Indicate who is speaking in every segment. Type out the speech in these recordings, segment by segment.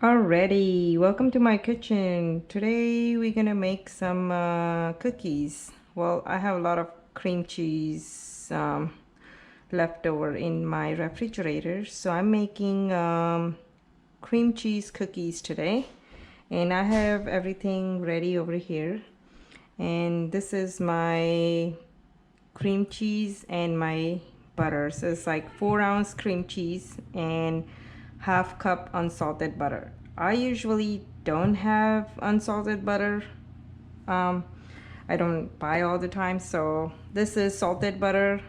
Speaker 1: Alrighty, welcome to my kitchen. Today we're gonna make some cookies. Well, I have a lot of cream cheese left over in my refrigerator, so I'm making cream cheese cookies today. And I have everything ready over here. And this is my cream cheese and my butter. So it's like 4-ounce cream cheese and half cup unsalted butter. I usually don't have unsalted butter. I don't buy all the time, so this is salted butter.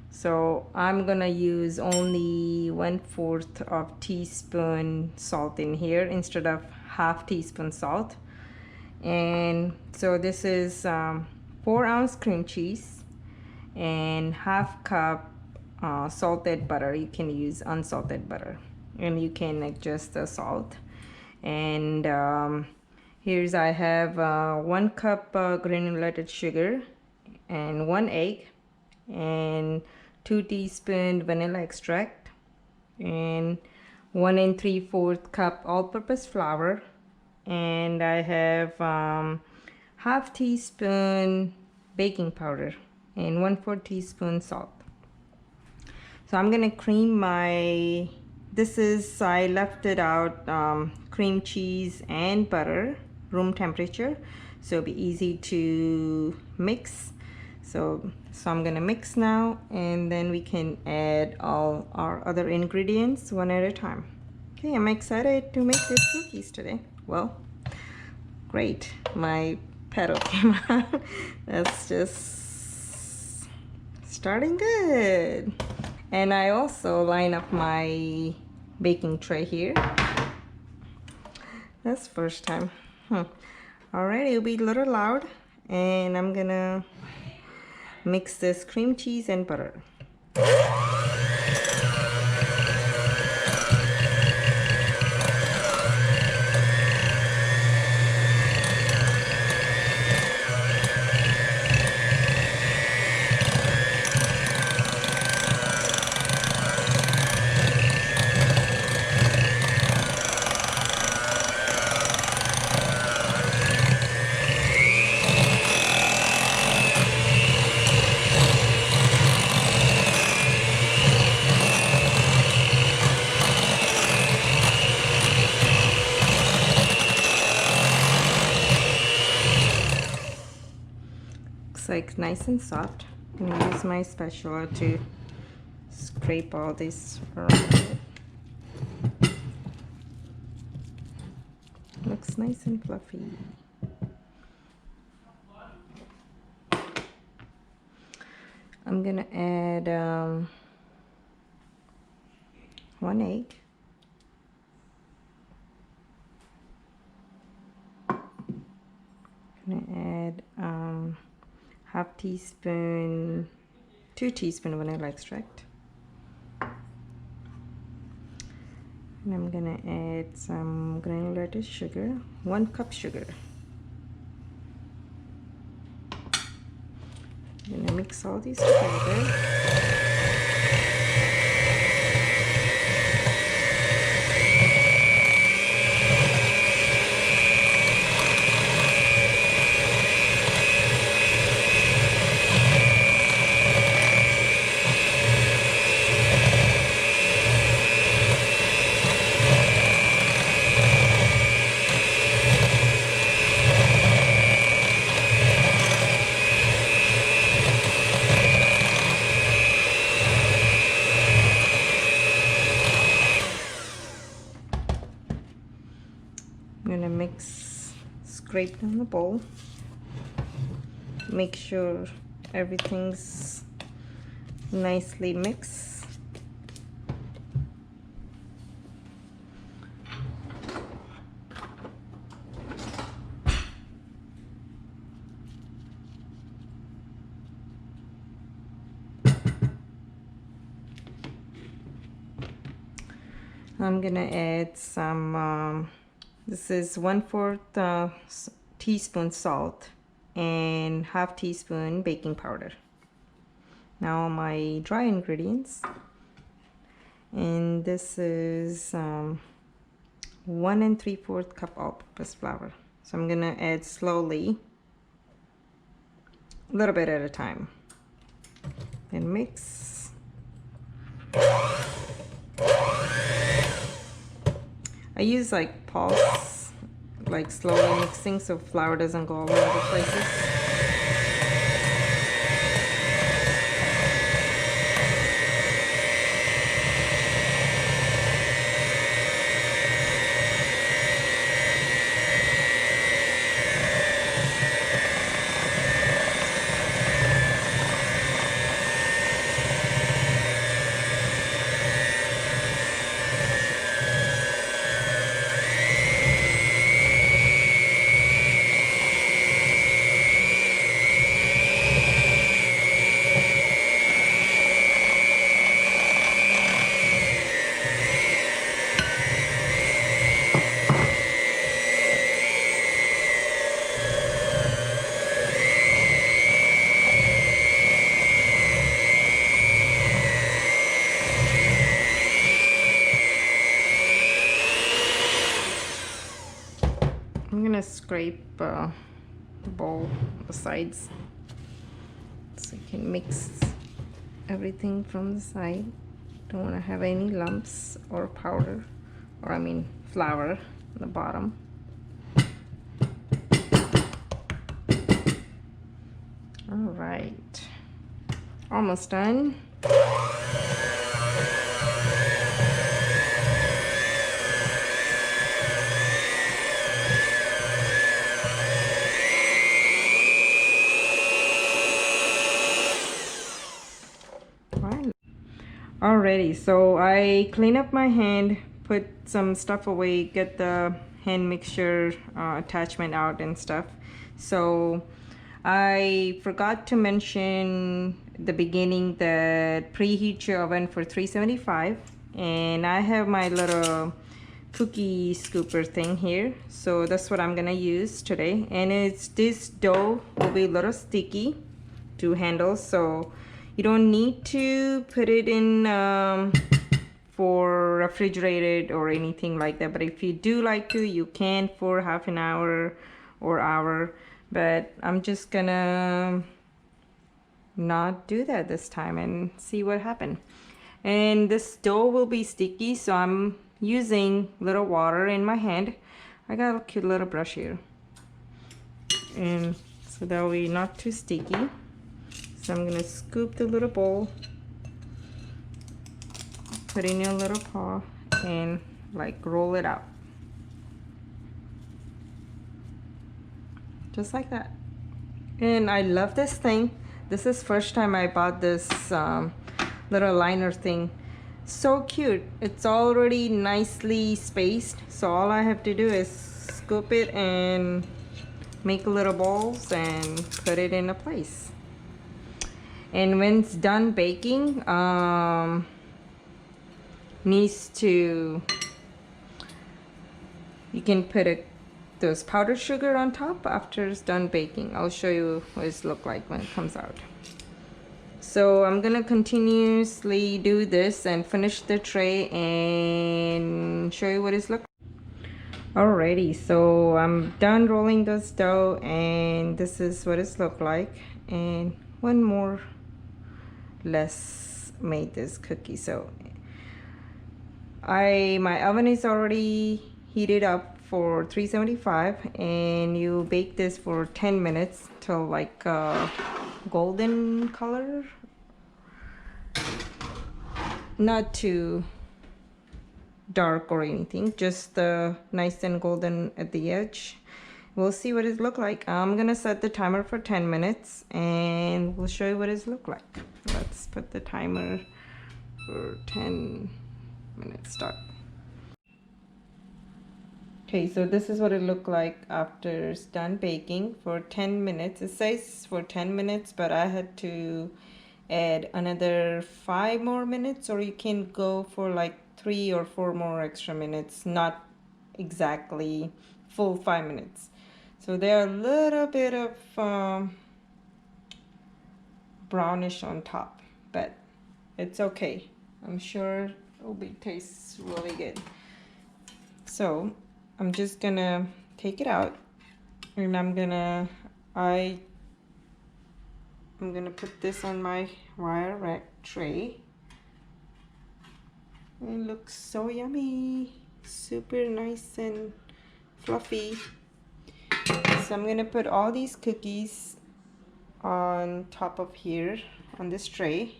Speaker 1: So I'm gonna use only 1/4 of teaspoon salt in here instead of half teaspoon salt. And so this is 4-ounce cream cheese and half cup salted butter. You can use unsalted butter and you can adjust the salt. And here's I have 1 cup granulated sugar and 1 egg and 2 teaspoon vanilla extract and 1 3/4 cup all-purpose flour, and I have half teaspoon baking powder and 1/4 teaspoon salt. So I'm gonna cream my, this is, I left it out cream cheese and butter room temperature, so it'll be easy to mix. So I'm gonna mix now, and then we can add all our other ingredients one at a time. Okay, I'm excited to make these cookies today. Well, great, my petal came out. That's just starting good. And I also line up my baking tray here. That's the first time. Alright, it'll be a little loud, and I'm gonna mix this cream cheese and butter. Looks like nice and soft. I'm gonna use my spatula to scrape all this around. Looks nice and fluffy. I'm gonna add 1 egg. I'm gonna add half teaspoon, 2 teaspoon vanilla extract. And I'm gonna add some granulated sugar, 1 cup sugar. I'm gonna mix all these together. I'm gonna mix, scrape down the bowl, make sure everything's nicely mixed. I'm gonna add some this is 1/4 teaspoon salt and half teaspoon baking powder. Now my dry ingredients, and this is 1 3/4 cup all-purpose flour. So I'm gonna add slowly, a little bit at a time, and mix. I use like pulse, like slowly mixing, so flour doesn't go all over the places. I'm gonna scrape the bowl, the sides, so you can mix everything from the side. Don't want to have any lumps or powder, or I mean flour on the bottom. All right, almost done. Alrighty, so I clean up my hand, put some stuff away, get the hand mixture attachment out and stuff. So I forgot to mention the beginning that preheat your oven for 375, and I have my little cookie scooper thing here, so that's what I'm gonna use today. And it's this dough will be a little sticky to handle, so you don't need to put it in for refrigerated or anything like that, but if you do like to, you can for half an hour or hour, but I'm just gonna not do that this time and see what happened. And this dough will be sticky, so I'm using little water in my hand. I got a cute little brush here, and so that will be not too sticky. So I'm gonna scoop the little bowl, put in your little paw, and like roll it out. Just like that. And I love this thing. This is first time I bought this little liner thing. So cute. It's already nicely spaced. So all I have to do is scoop it and make little balls and put it in a place. And when it's done baking, needs to, you can put those powdered sugar on top after it's done baking. I'll show you what it looks like when it comes out. So I'm gonna continuously do this and finish the tray and show you what it's look like. Alrighty, so I'm done rolling this dough, and this is what it's look like. And one more less made this cookie. So my oven is already heated up for 375, and you bake this for 10 minutes till like golden color, not too dark or anything, just nice and golden at the edge. We'll see what it look like. I'm gonna set the timer for 10 minutes and we'll show you what it look like. Let's put the timer for 10 minutes start. Okay, so this is what it looked like after it's done baking for 10 minutes. It says for 10 minutes, but I had to add another 5 more minutes, or you can go for like 3 or 4 more extra minutes, not exactly full 5 minutes. So they're a little bit of brownish on top, but it's okay. I'm sure it will tastes really good. So So I'm just gonna take it out, and I'm gonna put this on my wire rack tray. It looks so yummy, super nice and fluffy. So I'm gonna put all these cookies on top of here on this tray.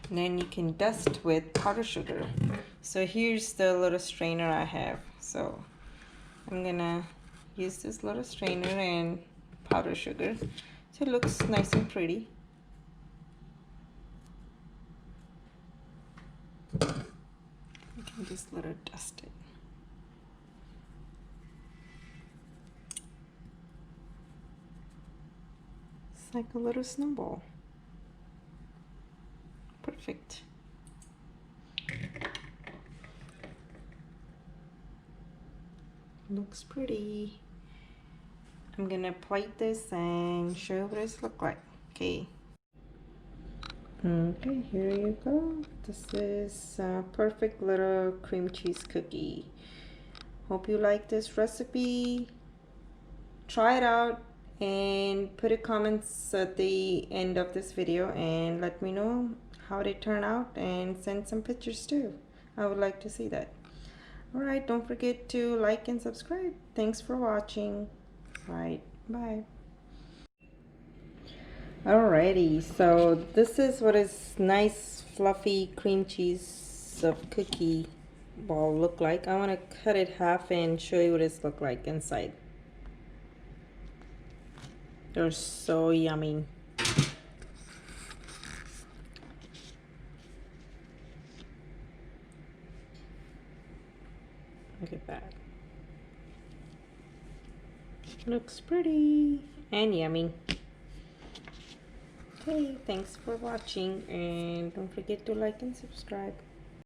Speaker 1: And then you can dust with powdered sugar. So here's the little strainer I have. So I'm gonna use this little strainer and powdered sugar so it looks nice and pretty. You can just let it dust it. It's like a little snowball. Perfect. Looks pretty. I'm gonna plate this and show you what it looks like. Okay. Okay, here you go. This is a perfect little cream cheese cookie. Hope you like this recipe. Try it out and put a comments at the end of this video and let me know how they turn out and send some pictures too. I would like to see that. Alright, don't forget to like and subscribe. Thanks for watching. Alright, bye. Alrighty, so this is what is nice fluffy cream cheese of cookie ball look like. I want to cut it half and show you what it's look like inside. They're so yummy. Look at that. Looks pretty and yummy. Okay, thanks for watching and don't forget to like and subscribe.